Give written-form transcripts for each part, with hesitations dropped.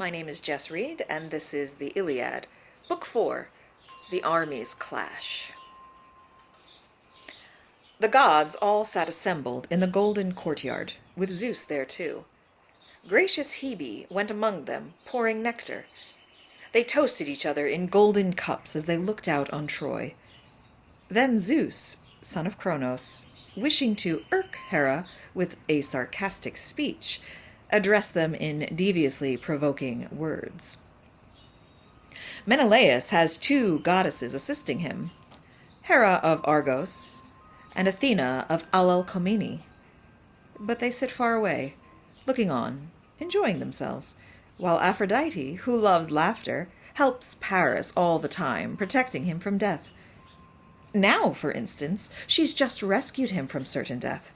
My name is Jess Reed, and this is the Iliad, Book 4, The Armies Clash. The gods all sat assembled in the golden courtyard, with Zeus there too. Gracious Hebe went among them, pouring nectar. They toasted each other in golden cups as they looked out on Troy. Then Zeus, son of Cronos, wishing to irk Hera with a sarcastic speech, addressed them in deviously provoking words. Menelaus has two goddesses assisting him, Hera of Argos and Athena of Alalcomene. But they sit far away, looking on, enjoying themselves, while Aphrodite, who loves laughter, helps Paris all the time, protecting him from death. Now, for instance, she's just rescued him from certain death.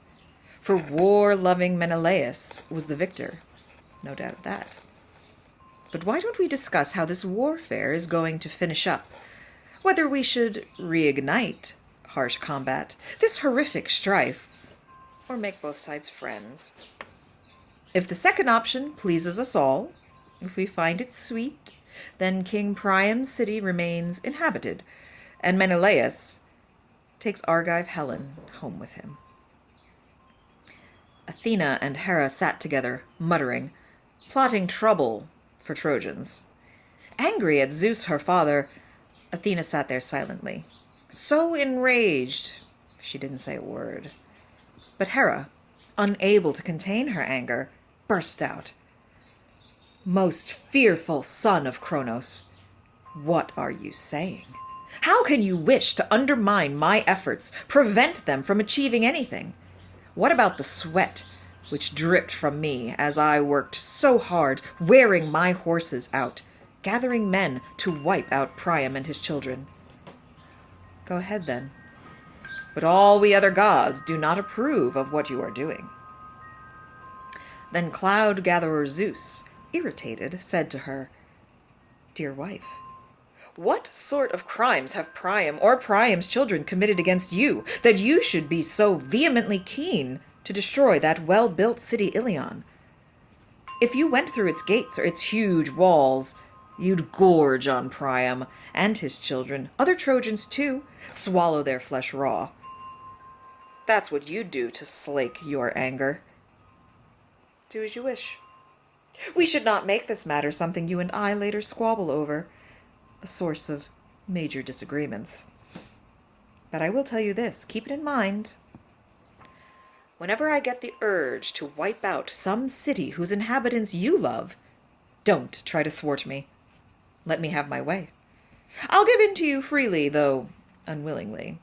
For war-loving Menelaus was the victor, no doubt of that. But why don't we discuss how this warfare is going to finish up? Whether we should reignite harsh combat, this horrific strife, or make both sides friends. If the second option pleases us all, if we find it sweet, then King Priam's city remains inhabited, and Menelaus takes Argive Helen home with him. Athena and Hera sat together, muttering, plotting trouble for Trojans. Angry at Zeus, her father, Athena sat there silently, so enraged she didn't say a word. But Hera, unable to contain her anger, burst out. Most fearful son of Cronos, what are you saying? How can you wish to undermine my efforts, prevent them from achieving anything? What about the sweat which dripped from me as I worked so hard, wearing my horses out, gathering men to wipe out Priam and his children? Go ahead, then. But all we other gods do not approve of what you are doing. Then Cloud-gatherer Zeus, irritated, said to her, Dear wife, what sort of crimes have Priam or Priam's children committed against you, that you should be so vehemently keen to destroy that well-built city Ilion? If you went through its gates or its huge walls, you'd gorge on Priam and his children, other Trojans too, swallow their flesh raw. That's what you'd do to slake your anger. Do as you wish. We should not make this matter something you and I later squabble over, a source of major disagreements. But I will tell you this, keep it in mind. Whenever I get the urge to wipe out some city whose inhabitants you love, don't try to thwart me. Let me have my way. I'll give in to you freely, though unwillingly.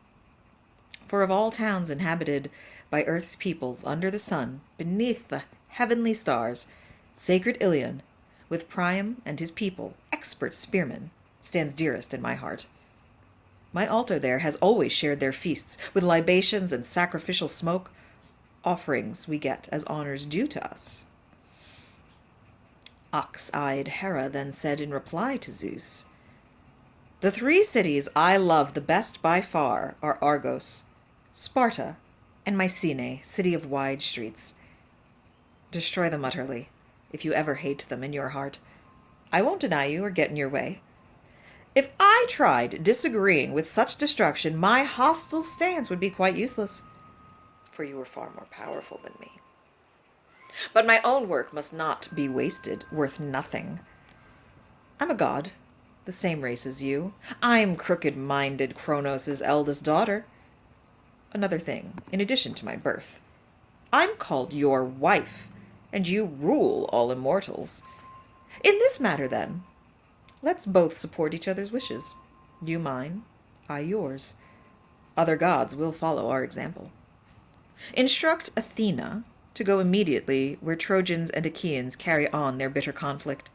For of all towns inhabited by earth's peoples under the sun, beneath the heavenly stars, sacred Ilion, with Priam and his people, expert spearmen, stands dearest in my heart. My altar there has always shared their feasts, with libations and sacrificial smoke, offerings we get as honors due to us. Ox-eyed Hera then said in reply to Zeus, The three cities I love the best by far are Argos, Sparta, and Mycenae, city of wide streets. Destroy them utterly, if you ever hate them in your heart. I won't deny you or get in your way. If I tried disagreeing with such destruction, my hostile stance would be quite useless, for you are far more powerful than me. But my own work must not be wasted, worth nothing. I'm a god, the same race as you. I'm crooked-minded Cronos' eldest daughter. Another thing, in addition to my birth, I'm called your wife, and you rule all immortals. In this matter, then, let's both support each other's wishes. You mine, I yours. Other gods will follow our example. Instruct Athena to go immediately where Trojans and Achaeans carry on their bitter conflict.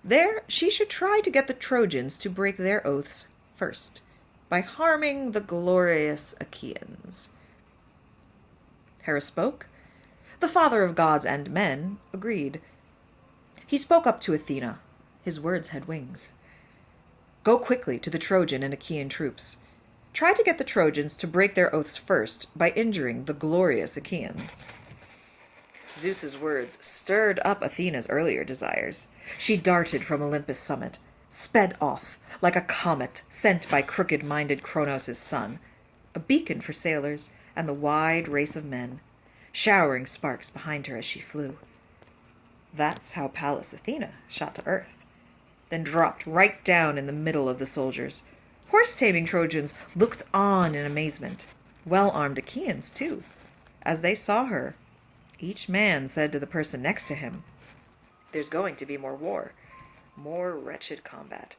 There she should try to get the Trojans to break their oaths first, by harming the glorious Achaeans. Hera spoke. The father of gods and men agreed. He spoke up to Athena. His words had wings. Go quickly to the Trojan and Achaean troops. Try to get the Trojans to break their oaths first by injuring the glorious Achaeans. Zeus's words stirred up Athena's earlier desires. She darted from Olympus' summit, sped off like a comet sent by crooked-minded Kronos' son, a beacon for sailors and the wide race of men, showering sparks behind her as she flew. That's how Pallas Athena shot to earth, then dropped right down in the middle of the soldiers. Horse-taming Trojans looked on in amazement, well-armed Achaeans, too. As they saw her, each man said to the person next to him, "There's going to be more war, more wretched combat,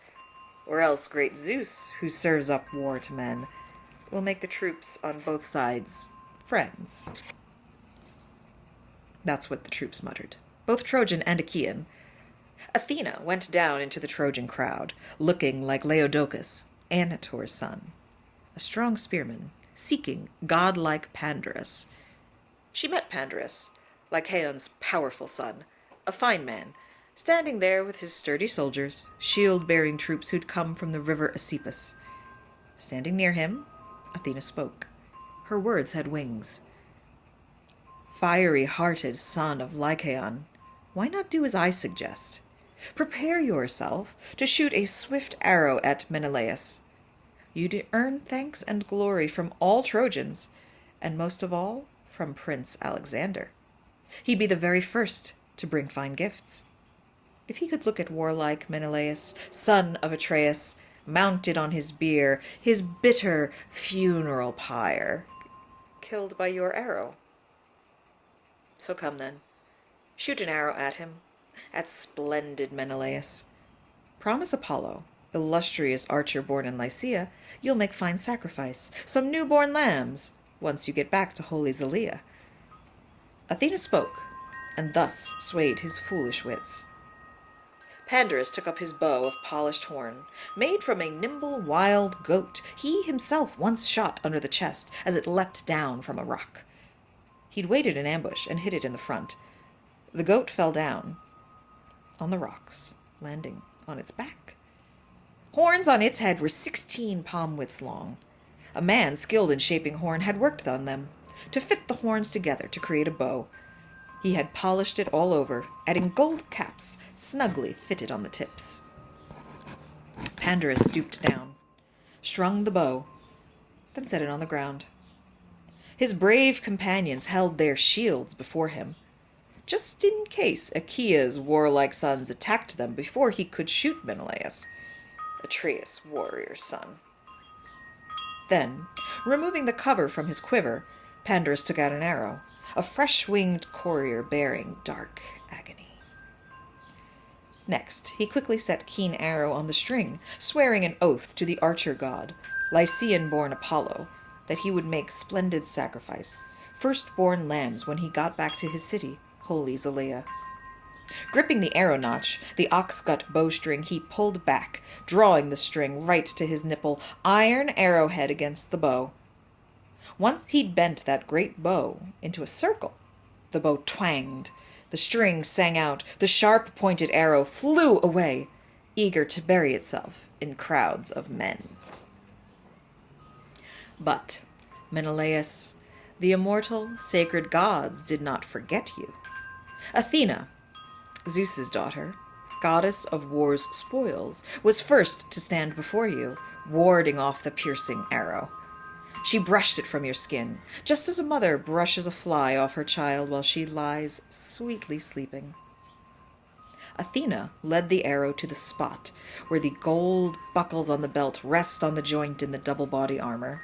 or else great Zeus, who serves up war to men, will make the troops on both sides friends." That's what the troops muttered, both Trojan and Achaean. Athena went down into the Trojan crowd, looking like Laodocus, Antor's son, a strong spearman, seeking godlike Pandarus. She met Pandarus, Lycaon's powerful son, a fine man, standing there with his sturdy soldiers, shield-bearing troops who'd come from the river Asipus. Standing near him, Athena spoke. Her words had wings. "Fiery-hearted son of Lycaon, why not do as I suggest? Prepare yourself to shoot a swift arrow at Menelaus. You'd earn thanks and glory from all Trojans, and most of all, from Prince Alexander. He'd be the very first to bring fine gifts. If he could look at warlike Menelaus, son of Atreus, mounted on his bier, his bitter funeral pyre, killed by your arrow. So come then, shoot an arrow at him, at splendid Menelaus. Promise Apollo, illustrious archer born in Lycia, you'll make fine sacrifice, some newborn lambs, once you get back to holy Zelea." Athena spoke, and thus swayed his foolish wits. Pandarus took up his bow of polished horn, made from a nimble wild goat he himself once shot under the chest as it leapt down from a rock. He'd waited in ambush and hit it in the front. The goat fell down on the rocks, landing on its back. Horns on its head were 16 palm-widths long. A man skilled in shaping horn had worked on them, to fit the horns together to create a bow. He had polished it all over, adding gold caps snugly fitted on the tips. Pandarus stooped down, strung the bow, then set it on the ground. His brave companions held their shields before him, just in case Achaea's warlike sons attacked them before he could shoot Menelaus, Atreus' warrior son. Then, removing the cover from his quiver, Pandarus took out an arrow, a fresh-winged courier bearing dark agony. Next, he quickly set keen arrow on the string, swearing an oath to the archer god, Lycian-born Apollo, that he would make splendid sacrifice, first-born lambs when he got back to his city, holy Zelea. Gripping the arrow notch, the ox-gut bowstring, he pulled back, drawing the string right to his nipple, iron arrowhead against the bow. Once he'd bent that great bow into a circle, the bow twanged, the string sang out, the sharp-pointed arrow flew away, eager to bury itself in crowds of men. But, Menelaus, the immortal, sacred gods did not forget you. Athena, Zeus's daughter, goddess of war's spoils, was first to stand before you, warding off the piercing arrow. She brushed it from your skin, just as a mother brushes a fly off her child while she lies sweetly sleeping. Athena led the arrow to the spot where the gold buckles on the belt rest on the joint in the double body armor.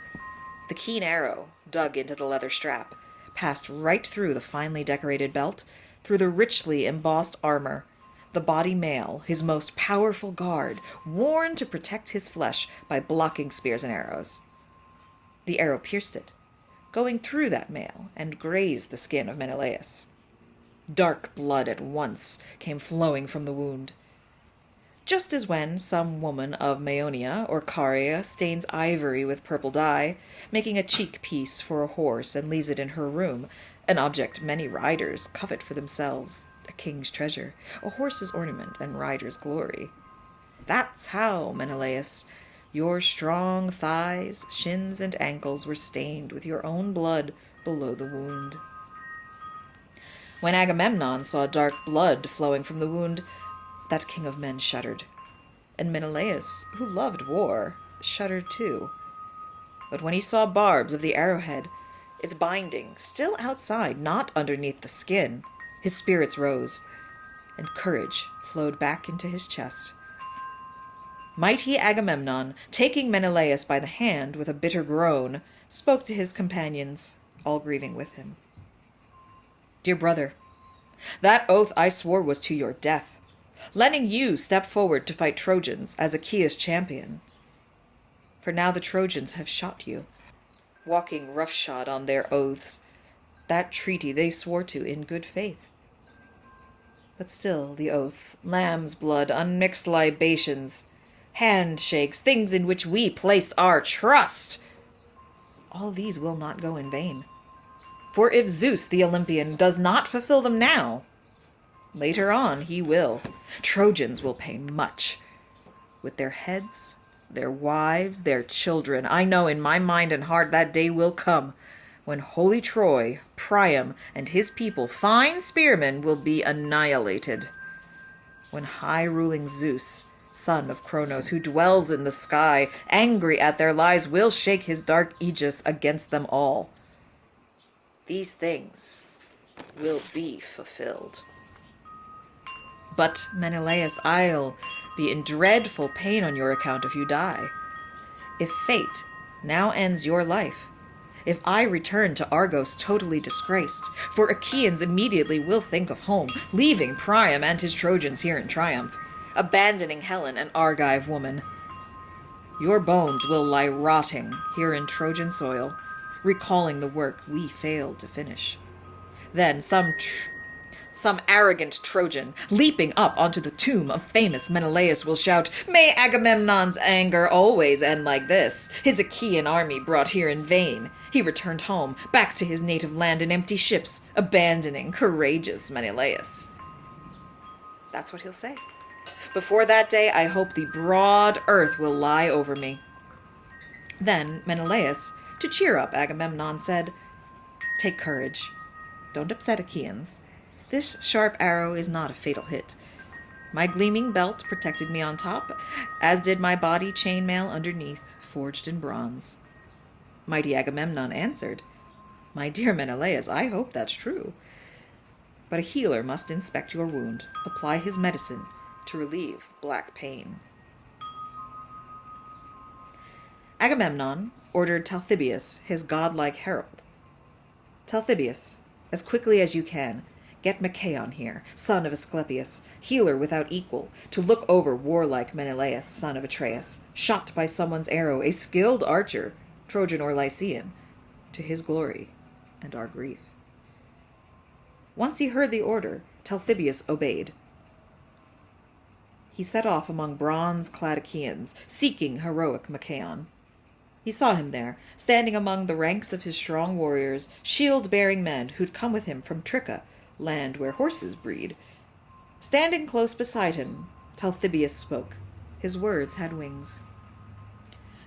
The keen arrow, dug into the leather strap, passed right through the finely decorated belt, through the richly embossed armor, the body mail, his most powerful guard, worn to protect his flesh by blocking spears and arrows. The arrow pierced it, going through that mail, and grazed the skin of Menelaus. Dark blood at once came flowing from the wound. Just as when some woman of Maeonia or Caria stains ivory with purple dye, making a cheek piece for a horse and leaves it in her room, an object many riders covet for themselves, a king's treasure, a horse's ornament and rider's glory. That's how, Menelaus, your strong thighs, shins, and ankles were stained with your own blood below the wound. When Agamemnon saw dark blood flowing from the wound, that king of men shuddered. And Menelaus, who loved war, shuddered too. But when he saw barbs of the arrowhead, its binding still outside, not underneath the skin, his spirits rose, and courage flowed back into his chest. Mighty Agamemnon, taking Menelaus by the hand with a bitter groan, spoke to his companions, all grieving with him. Dear brother, that oath I swore was to your death, letting you step forward to fight Trojans as Achaea's champion. For now the Trojans have shot you, walking roughshod on their oaths, that treaty they swore to in good faith. But still the oath, lamb's blood, unmixed libations, handshakes, things in which we placed our trust, all these will not go in vain. For if Zeus the Olympian does not fulfill them now, later on he will. Trojans will pay much. With their heads, their wives, their children. I know in my mind and heart that day will come, when holy Troy, Priam, and his people, fine spearmen, will be annihilated. When high-ruling Zeus, son of Cronos, who dwells in the sky, angry at their lies, will shake his dark aegis against them all. These things will be fulfilled. But, Menelaus, I'll be in dreadful pain on your account if you die. If fate now ends your life, if I return to Argos totally disgraced, for Achaeans immediately will think of home, leaving Priam and his Trojans here in triumph, abandoning Helen, an Argive woman. Your bones will lie rotting here in Trojan soil, recalling the work we failed to finish. Then some arrogant Trojan, leaping up onto the tomb of famous Menelaus, will shout, "May Agamemnon's anger always end like this, his Achaean army brought here in vain. He returned home, back to his native land in empty ships, abandoning courageous Menelaus." That's what he'll say. Before that day, I hope the broad earth will lie over me. Then Menelaus, to cheer up Agamemnon, said, "Take courage. Don't upset Achaeans. This sharp arrow is not a fatal hit. My gleaming belt protected me on top, as did my body chainmail underneath, forged in bronze." Mighty Agamemnon answered, "My dear Menelaus, I hope that's true. But a healer must inspect your wound, apply his medicine to relieve black pain." Agamemnon ordered Talthybius, his godlike herald. "Talthybius, as quickly as you can, get Machaon here, son of Asclepius, healer without equal, to look over warlike Menelaus, son of Atreus, shot by someone's arrow, a skilled archer, Trojan or Lycian, to his glory and our grief." Once he heard the order, Talthybius obeyed. He set off among bronze-clad Achaeans, seeking heroic Machaon. He saw him there, standing among the ranks of his strong warriors, shield-bearing men who'd come with him from Tricca, land where horses breed. Standing close beside him, Talthybius spoke. His words had wings.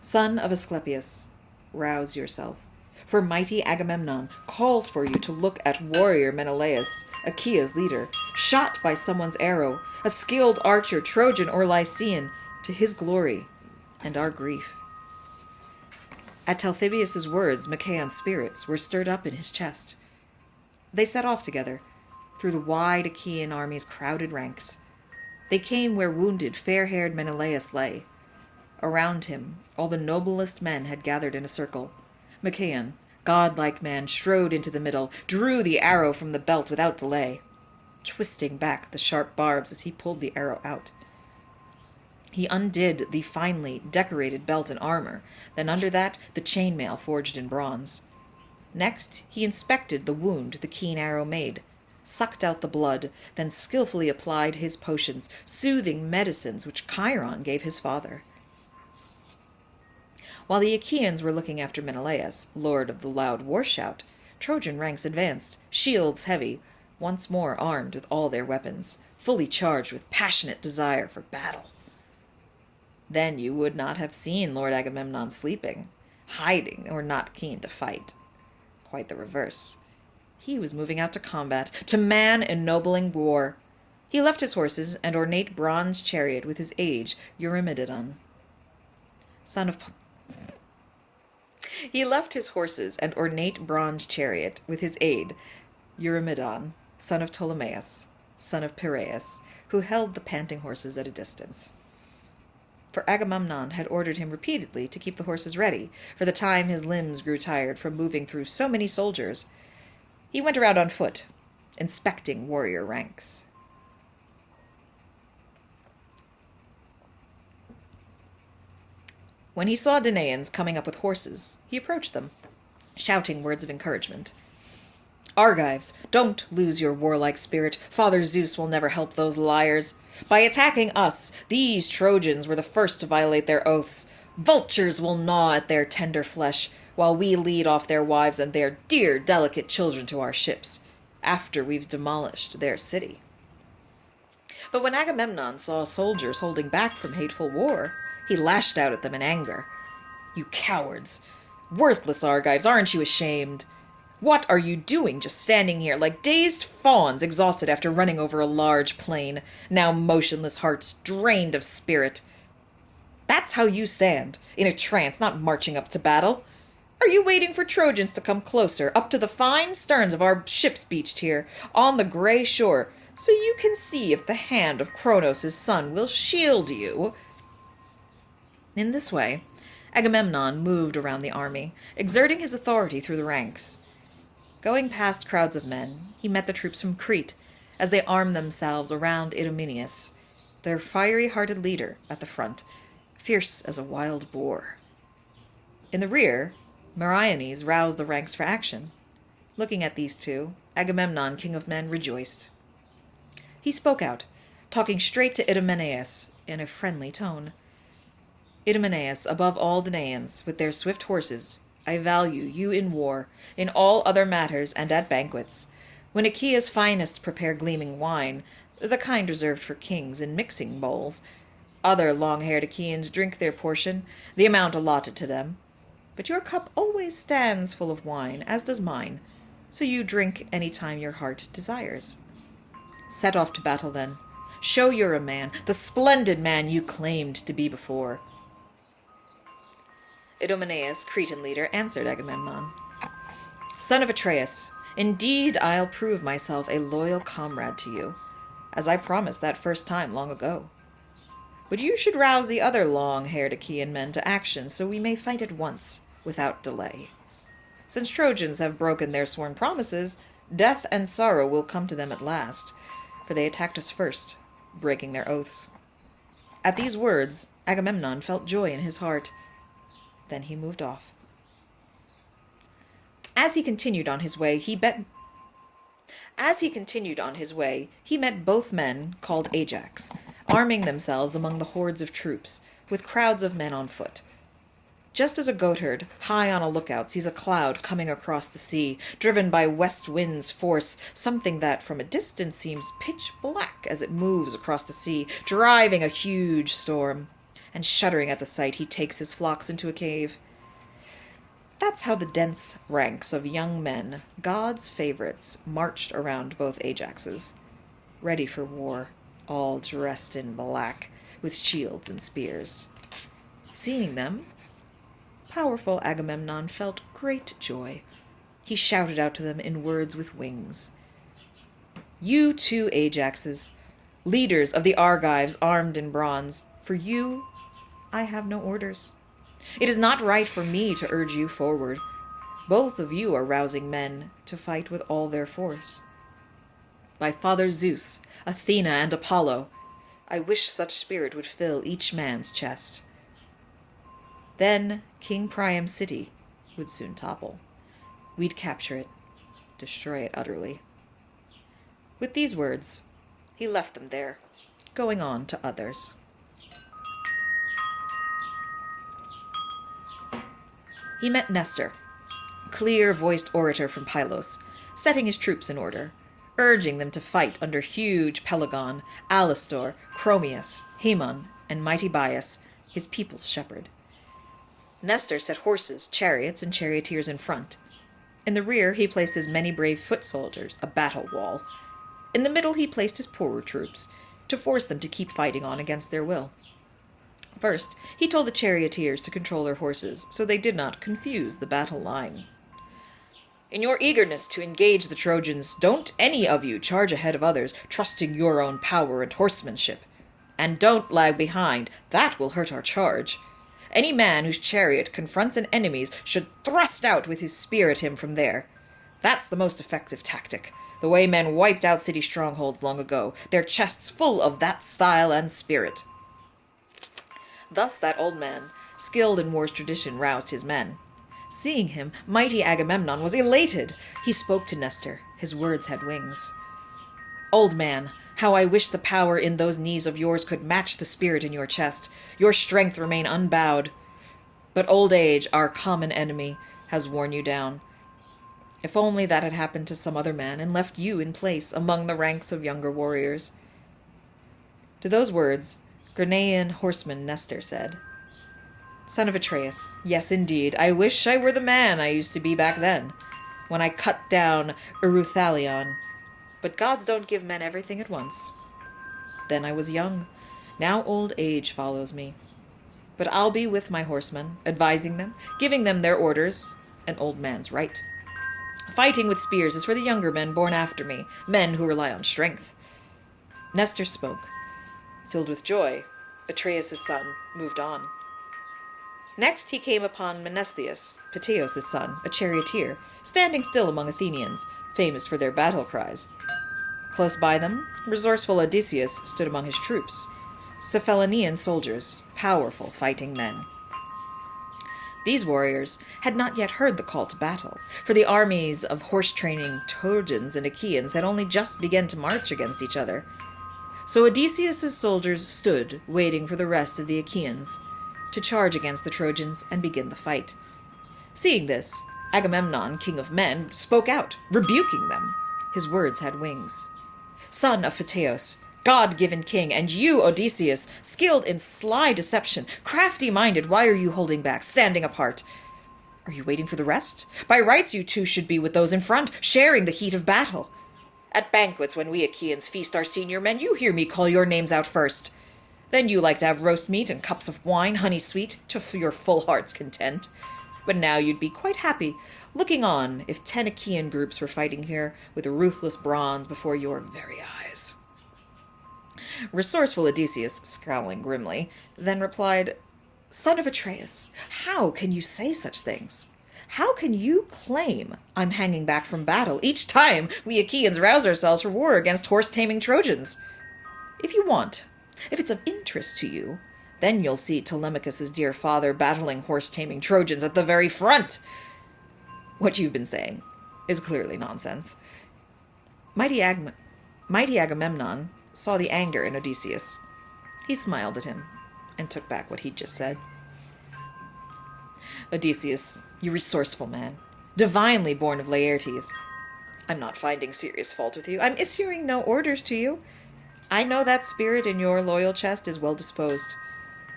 "Son of Asclepius, rouse yourself, for mighty Agamemnon calls for you to look at warrior Menelaus, Achaea's leader, shot by someone's arrow, a skilled archer, Trojan or Lycian, to his glory and our grief." At Talthybius' words, Machaon's spirits were stirred up in his chest. They set off together, through the wide Achaean army's crowded ranks. They came where wounded, fair-haired Menelaus lay. Around him, all the noblest men had gathered in a circle. Machaon, godlike man, strode into the middle, drew the arrow from the belt without delay, twisting back the sharp barbs as he pulled the arrow out. He undid the finely decorated belt and armor, then under that the chainmail forged in bronze. Next he inspected the wound the keen arrow made, sucked out the blood, then skillfully applied his potions, soothing medicines which Chiron gave his father. While the Achaeans were looking after Menelaus, lord of the loud war shout, Trojan ranks advanced, shields heavy, once more armed with all their weapons, fully charged with passionate desire for battle. Then you would not have seen Lord Agamemnon sleeping, hiding, or not keen to fight. Quite the reverse. He was moving out to combat, to man-ennobling war. He left his horses and ornate bronze chariot with his aide, Eurymedon, son of... He left his horses and ornate bronze chariot with his aide, Eurymedon, son of Ptolemaeus, son of Piraeus, who held the panting horses at a distance. For Agamemnon had ordered him repeatedly to keep the horses ready, for the time his limbs grew tired from moving through so many soldiers. He went around on foot, inspecting warrior ranks. When he saw Danaans coming up with horses, he approached them, shouting words of encouragement. Argives, don't lose your warlike spirit. Father Zeus will never help those liars. By attacking us, these Trojans were the first to violate their oaths. Vultures will gnaw at their tender flesh, while we lead off their wives and their dear, delicate children to our ships, after we've demolished their city. But when Agamemnon saw soldiers holding back from hateful war, he lashed out at them in anger. You cowards! Worthless Argives, aren't you ashamed? What are you doing, just standing here like dazed fawns exhausted after running over a large plain, now motionless hearts drained of spirit? That's how you stand, in a trance, not marching up to battle. Are you waiting for Trojans to come closer, up to the fine sterns of our ships beached here, on the gray shore, so you can see if the hand of Kronos' son will shield you? In this way, Agamemnon moved around the army, exerting his authority through the ranks. Going past crowds of men, he met the troops from Crete, as they armed themselves around Idomeneus, their fiery-hearted leader, at the front, fierce as a wild boar. In the rear, Meriones roused the ranks for action. Looking at these two, Agamemnon, king of men, rejoiced. He spoke out, talking straight to Idomeneus in a friendly tone. Idomeneus, above all Danaans, with their swift horses, I value you in war, in all other matters, and at banquets. When Achaea's finest prepare gleaming wine, the kind reserved for kings in mixing bowls, other long-haired Achaeans drink their portion, the amount allotted to them. But your cup always stands full of wine, as does mine, so you drink any time your heart desires. Set off to battle, then. Show you're a man, the splendid man you claimed to be before. Idomeneus, Cretan leader, answered Agamemnon. Son of Atreus, indeed I'll prove myself a loyal comrade to you, as I promised that first time long ago. But you should rouse the other long-haired Achaean men to action, so we may fight at once, without delay. Since Trojans have broken their sworn promises, death and sorrow will come to them at last, for they attacked us first, breaking their oaths. At these words, Agamemnon felt joy in his heart. Then he moved off. As he continued on his way, he met both men called Ajax, arming themselves among the hordes of troops, with crowds of men on foot. Just as a goatherd, high on a lookout, sees a cloud coming across the sea, driven by west wind's force, something that from a distance seems pitch black as it moves across the sea, driving a huge storm. And shuddering at the sight, he takes his flocks into a cave. That's how the dense ranks of young men, God's favorites, marched around both Ajaxes, ready for war, all dressed in black, with shields and spears. Seeing them, powerful Agamemnon felt great joy. He shouted out to them in words with wings. You two Ajaxes, leaders of the Argives armed in bronze, for you I have no orders. It is not right for me to urge you forward. Both of you are rousing men to fight with all their force. By Father Zeus, Athena, and Apollo, I wish such spirit would fill each man's chest. Then King Priam's city would soon topple. We'd capture it, destroy it utterly. With these words, he left them there, going on to others. He met Nestor, clear-voiced orator from Pylos, setting his troops in order, urging them to fight under huge Pelagon, Alastor, Chromius, Haemon, and mighty Bias, his people's shepherd. Nestor set horses, chariots, and charioteers in front. In the rear he placed his many brave foot soldiers, a battle wall. In the middle he placed his poorer troops, to force them to keep fighting on against their will. First, he told the charioteers to control their horses, so they did not confuse the battle line. In your eagerness to engage the Trojans, don't any of you charge ahead of others, trusting your own power and horsemanship. And don't lag behind, that will hurt our charge. Any man whose chariot confronts an enemy's should thrust out with his spear at him from there. That's the most effective tactic, the way men wiped out city strongholds long ago, their chests full of that style and spirit. Thus that old man, skilled in war's tradition, roused his men. Seeing him, mighty Agamemnon was elated. He spoke to Nestor. His words had wings. Old man, how I wish the power in those knees of yours could match the spirit in your chest, your strength remain unbowed. But old age, our common enemy, has worn you down. If only that had happened to some other man and left you in place among the ranks of younger warriors. To those words, Granaian horseman Nestor said, Son of Atreus, yes indeed, I wish I were the man I used to be back then, when I cut down Eruthalion. But gods don't give men everything at once. Then I was young, now old age follows me. But I'll be with my horsemen, advising them, giving them their orders, an old man's right. Fighting with spears is for the younger men born after me, men who rely on strength. Nestor spoke. Filled with joy, Atreus' son moved on. Next he came upon Menestheus, Peteos' son, a charioteer, standing still among Athenians, famous for their battle cries. Close by them, resourceful Odysseus stood among his troops, Cephallenian soldiers, powerful fighting men. These warriors had not yet heard the call to battle, for the armies of horse-training Trojans and Achaeans had only just begun to march against each other. So Odysseus' soldiers stood, waiting for the rest of the Achaeans to charge against the Trojans and begin the fight. Seeing this, Agamemnon, king of men, spoke out, rebuking them. His words had wings. Son of Peteos, God-given king, and you, Odysseus, skilled in sly deception, crafty-minded, why are you holding back, standing apart? Are you waiting for the rest? By rights you two should be with those in front, sharing the heat of battle. At banquets, when we Achaeans feast our senior men, you hear me call your names out first. Then you like to have roast meat and cups of wine, honey sweet, to your full heart's content. But now you'd be quite happy, looking on if 10 Achaean groups were fighting here with ruthless bronze before your very eyes. Resourceful Odysseus, scowling grimly, then replied, Son of Atreus, how can you say such things? How can you claim I'm hanging back from battle each time we Achaeans rouse ourselves for war against horse-taming Trojans? If you want, if it's of interest to you, then you'll see Telemachus' dear father battling horse-taming Trojans at the very front. What you've been saying is clearly nonsense. Mighty Agamemnon saw the anger in Odysseus. He smiled at him and took back what he'd just said. Odysseus, you resourceful man, divinely born of Laertes, I'm not finding serious fault with you. I'm issuing no orders to you. I know that spirit in your loyal chest is well disposed.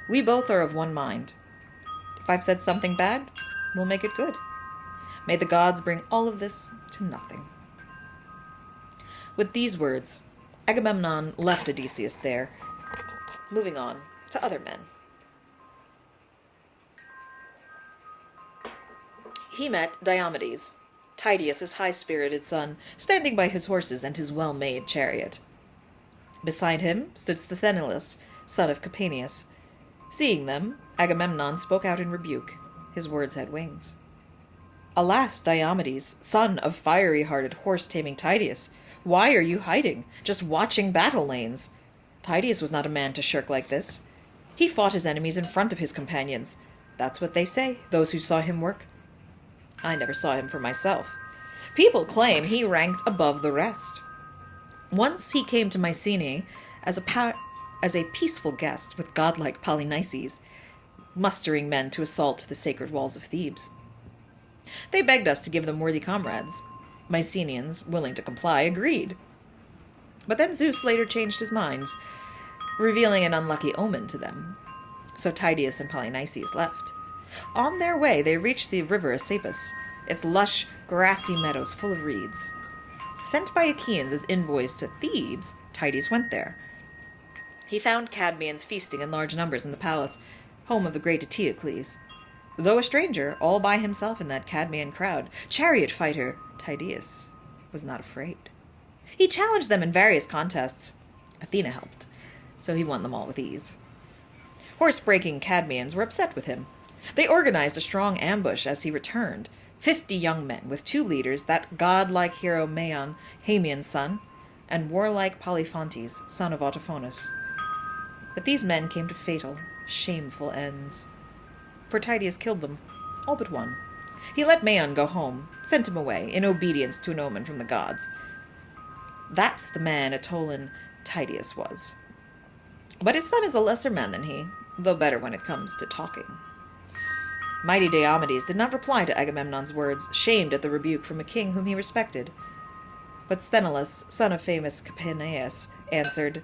We both are of one mind. If I've said something bad, we'll make it good. May the gods bring all of this to nothing. With these words, Agamemnon left Odysseus there, moving on to other men. He met Diomedes, Tydeus' high-spirited son, standing by his horses and his well-made chariot. Beside him stood Sthenelus, son of Capaneus. Seeing them, Agamemnon spoke out in rebuke. His words had wings. Alas, Diomedes, son of fiery-hearted horse-taming Tydeus, why are you hiding, just watching battle lanes? Tydeus was not a man to shirk like this. He fought his enemies in front of his companions. That's what they say, those who saw him work. I never saw him for myself. People claim he ranked above the rest. Once he came to Mycenae as a peaceful guest with godlike Polynices, mustering men to assault the sacred walls of Thebes. They begged us to give them worthy comrades. Mycenaeans, willing to comply, agreed. But then Zeus later changed his minds, revealing an unlucky omen to them. So Tydeus and Polynices left. On their way, they reached the river Asapus, its lush grassy meadows full of reeds. Sent by Achaeans as envoys to Thebes, Tydeus went there. He found Cadmeans feasting in large numbers in the palace, home of the great Eteocles. Though a stranger, all by himself in that Cadmean crowd, chariot fighter Tydeus was not afraid. He challenged them in various contests. Athena helped, so he won them all with ease. Horse-breaking Cadmeans were upset with him. They organized a strong ambush as he returned, 50 young men with 2 leaders, that godlike hero Maon, Hamian's son, and warlike Polyphontes, son of Autophonus. But these men came to fatal, shameful ends. For Tydeus killed them, all but one. He let Maon go home, sent him away, in obedience to an omen from the gods. That's the man Atollan Tydeus was. But his son is a lesser man than he, though better when it comes to talking. Mighty Diomedes did not reply to Agamemnon's words, shamed at the rebuke from a king whom he respected. But Sthenelus, son of famous Capaneus, answered,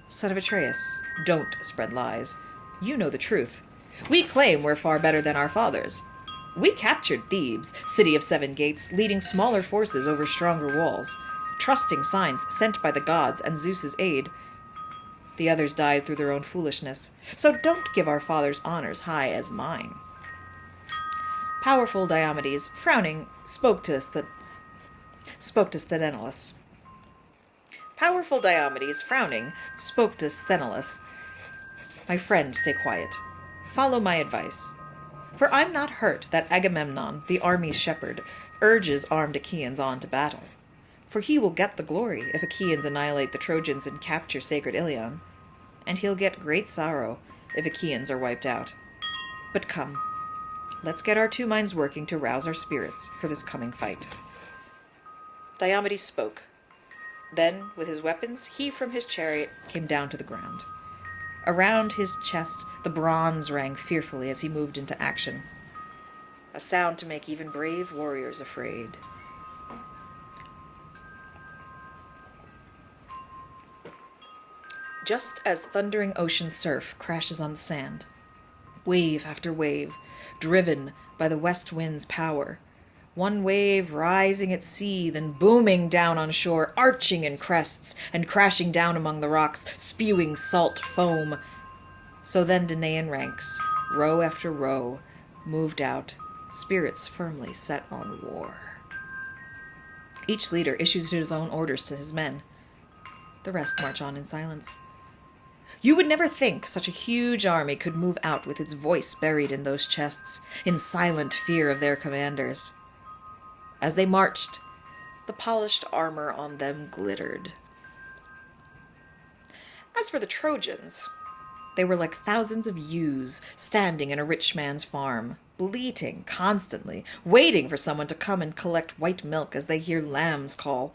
"Son of Atreus, don't spread lies. You know the truth. We claim we're far better than our fathers. We captured Thebes, city of 7 gates, leading smaller forces over stronger walls, trusting signs sent by the gods and Zeus's aid. The others died through their own foolishness, so don't give our fathers' honors high as mine." Powerful Diomedes, frowning, spoke to Sthenelus. Powerful Diomedes, frowning, spoke to Sthenelus. "My friend, stay quiet. Follow my advice. For I'm not hurt that Agamemnon, the army's shepherd, urges armed Achaeans on to battle. For he will get the glory if Achaeans annihilate the Trojans and capture sacred Ilion. And he'll get great sorrow if Achaeans are wiped out. But come, let's get our 2 minds working to rouse our spirits for this coming fight." Diomedes spoke. Then, with his weapons, he from his chariot came down to the ground. Around his chest the bronze rang fearfully as he moved into action, a sound to make even brave warriors afraid. Just as thundering ocean surf crashes on the sand, wave after wave, driven by the west wind's power, one wave rising at sea, then booming down on shore, arching in crests, and crashing down among the rocks, spewing salt foam. So then Danaan ranks, row after row, moved out, spirits firmly set on war. Each leader issues his own orders to his men. The rest march on in silence. You would never think such a huge army could move out with its voice buried in those chests, in silent fear of their commanders. As they marched, the polished armor on them glittered. As for the Trojans, they were like thousands of ewes standing in a rich man's farm, bleating constantly, waiting for someone to come and collect white milk as they hear lambs call.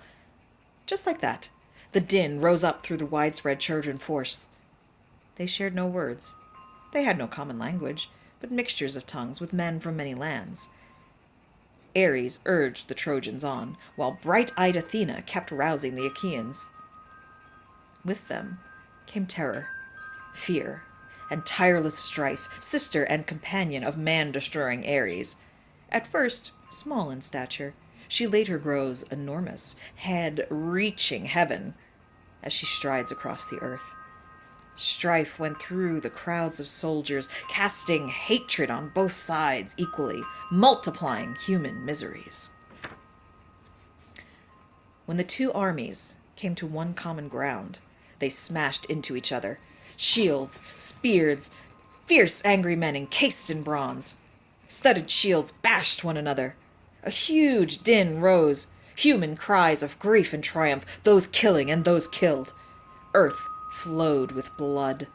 Just like that, the din rose up through the widespread Trojan force. They shared no words. They had no common language, but mixtures of tongues with men from many lands. Ares urged the Trojans on, while bright-eyed Athena kept rousing the Achaeans. With them came terror, fear, and tireless strife, sister and companion of man-destroying Ares. At first, small in stature, she later grows enormous, head reaching heaven, as she strides across the earth. Strife went through the crowds of soldiers, casting hatred on both sides equally, multiplying human miseries. When the 2 armies came to one common ground, they smashed into each other. Shields, spears, fierce angry men encased in bronze. Studded shields bashed one another. A huge din rose, human cries of grief and triumph, those killing and those killed. Earth flowed with blood.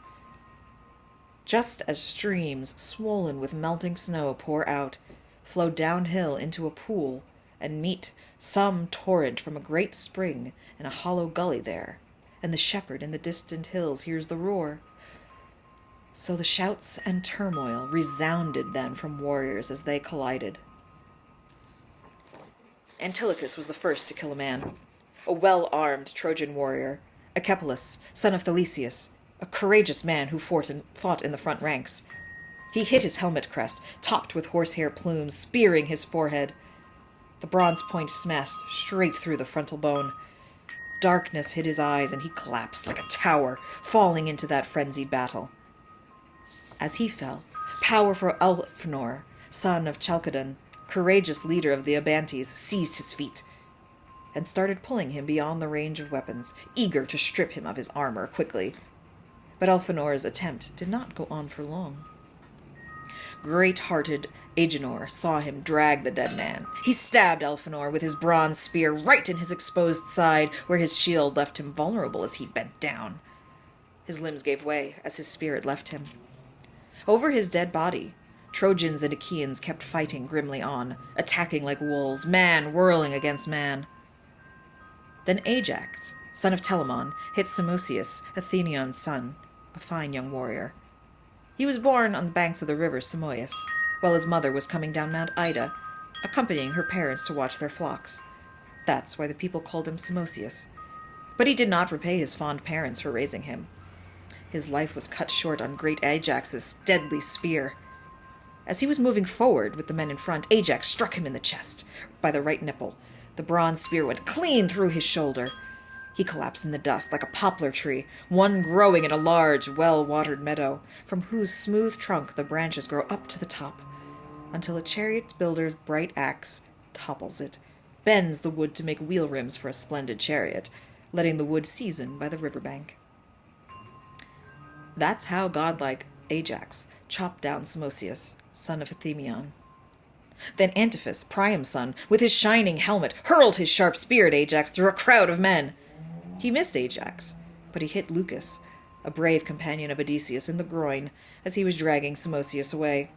Just as streams swollen with melting snow pour out, flow downhill into a pool, and meet some torrent from a great spring in a hollow gully there, and the shepherd in the distant hills hears the roar. So the shouts and turmoil resounded then from warriors as they collided. Antilochus was the first to kill a man, a well-armed Trojan warrior, Echepolus, son of Thalesius, a courageous man who fought in the front ranks. He hit his helmet crest, topped with horsehair plumes, spearing his forehead. The bronze point smashed straight through the frontal bone. Darkness hid his eyes, and he collapsed like a tower, falling into that frenzied battle. As he fell, powerful Elfnor, son of Chalcedon, courageous leader of the Abantes, seized his feet and started pulling him beyond the range of weapons, eager to strip him of his armor quickly. But Elfinor's attempt did not go on for long. Great-hearted Agenor saw him drag the dead man. He stabbed Elfinor with his bronze spear right in his exposed side, where his shield left him vulnerable as he bent down. His limbs gave way as his spirit left him. Over his dead body, Trojans and Achaeans kept fighting grimly on, attacking like wolves, man whirling against man. Then Ajax, son of Telamon, hit Samosius, Athenian's son, a fine young warrior. He was born on the banks of the river Simois, while his mother was coming down Mount Ida, accompanying her parents to watch their flocks. That's why the people called him Samosius. But he did not repay his fond parents for raising him. His life was cut short on great Ajax's deadly spear. As he was moving forward with the men in front, Ajax struck him in the chest by the right nipple. The bronze spear went clean through his shoulder. He collapsed in the dust like a poplar tree, one growing in a large, well-watered meadow, from whose smooth trunk the branches grow up to the top, until a chariot builder's bright axe topples it, bends the wood to make wheel rims for a splendid chariot, letting the wood season by the riverbank. That's how godlike Ajax chopped down Samosius, son of Athenion. Then Antiphus, Priam's son, with his shining helmet, hurled his sharp spear at Ajax through a crowd of men. He missed Ajax, but he hit Lucas, a brave companion of Odysseus, in the groin as he was dragging Samosius away.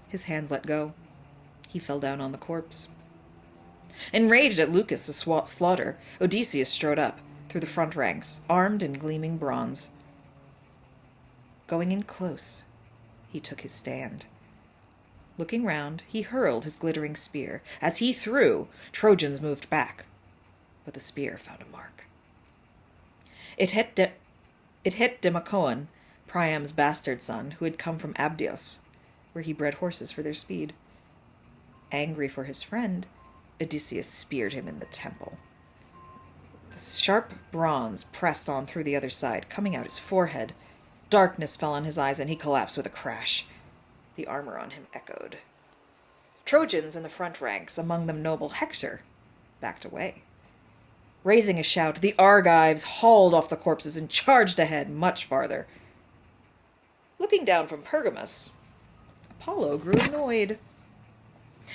His hands let go. He fell down on the corpse. Enraged at Lucas' slaughter, Odysseus strode up through the front ranks, armed in gleaming bronze. Going in close, he took his stand. Looking round, he hurled his glittering spear. As he threw, Trojans moved back, but the spear found a mark. It hit Democoon, Priam's bastard son, who had come from Abdios, where he bred horses for their speed. Angry for his friend, Odysseus speared him in the temple. The sharp bronze pressed on through the other side, coming out his forehead. Darkness fell on his eyes, and he collapsed with a crash. The armor on him echoed. Trojans in the front ranks, among them noble Hector, backed away. Raising a shout, the Argives hauled off the corpses and charged ahead much farther. Looking down from Pergamus, Apollo grew annoyed.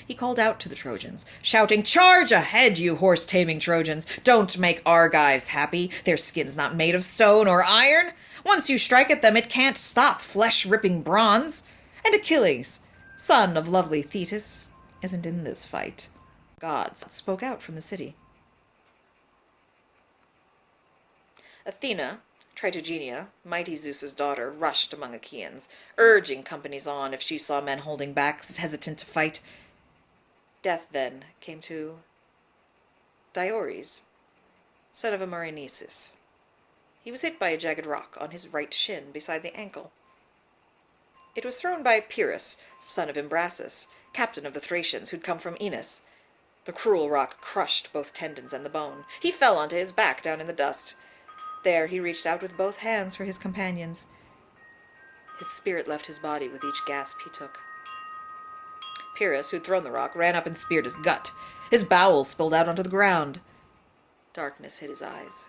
He called out to the Trojans, shouting, "Charge ahead, you horse-taming Trojans! Don't make Argives happy. Their skin's not made of stone or iron. Once you strike at them, it can't stop flesh-ripping bronze. And Achilles, son of lovely Thetis, isn't in this fight." Gods spoke out from the city. Athena, Tritogenia, mighty Zeus's daughter, rushed among Achaeans, urging companies on if she saw men holding back, hesitant to fight. Death then came to Diores, son of Amarynceus. He was hit by a jagged rock on his right shin beside the ankle. It was thrown by Pyrrhus, son of Imbrasus, captain of the Thracians, who'd come from Enos. The cruel rock crushed both tendons and the bone. He fell onto his back down in the dust. There he reached out with both hands for his companions. His spirit left his body with each gasp he took. Pyrrhus, who'd thrown the rock, ran up and speared his gut. His bowels spilled out onto the ground. Darkness hid his eyes.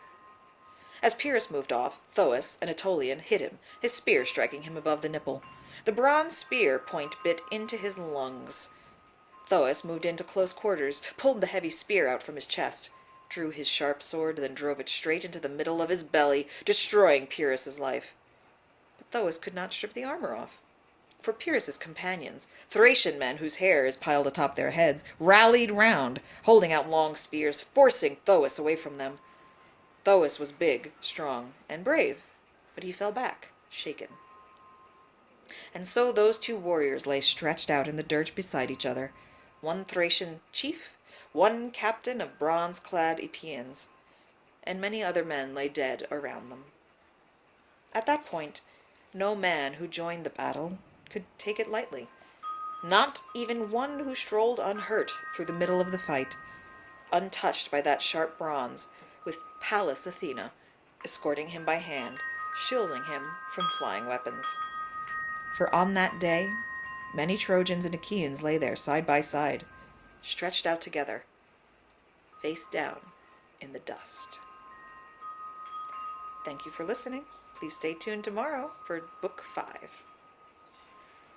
As Pyrrhus moved off, Thoas, an Aetolian, hit him, his spear striking him above the nipple. The bronze spear point bit into his lungs. Thoas moved into close quarters, pulled the heavy spear out from his chest, drew his sharp sword, then drove it straight into the middle of his belly, destroying Pyrrhus's life. But Thoas could not strip the armor off. For Pyrrhus's companions, Thracian men whose hair is piled atop their heads, rallied round, holding out long spears, forcing Thoas away from them. Thoas was big, strong, and brave, but he fell back, shaken. And so those two warriors lay stretched out in the dirt beside each other, one Thracian chief, one captain of bronze-clad Epeans, and many other men lay dead around them. At that point, no man who joined the battle could take it lightly. Not even one who strolled unhurt through the middle of the fight, untouched by that sharp bronze, with Pallas Athena escorting him by hand, shielding him from flying weapons. For on that day, many Trojans and Achaeans lay there side by side, stretched out together, face down in the dust. Thank you for listening. Please stay tuned tomorrow for Book 5.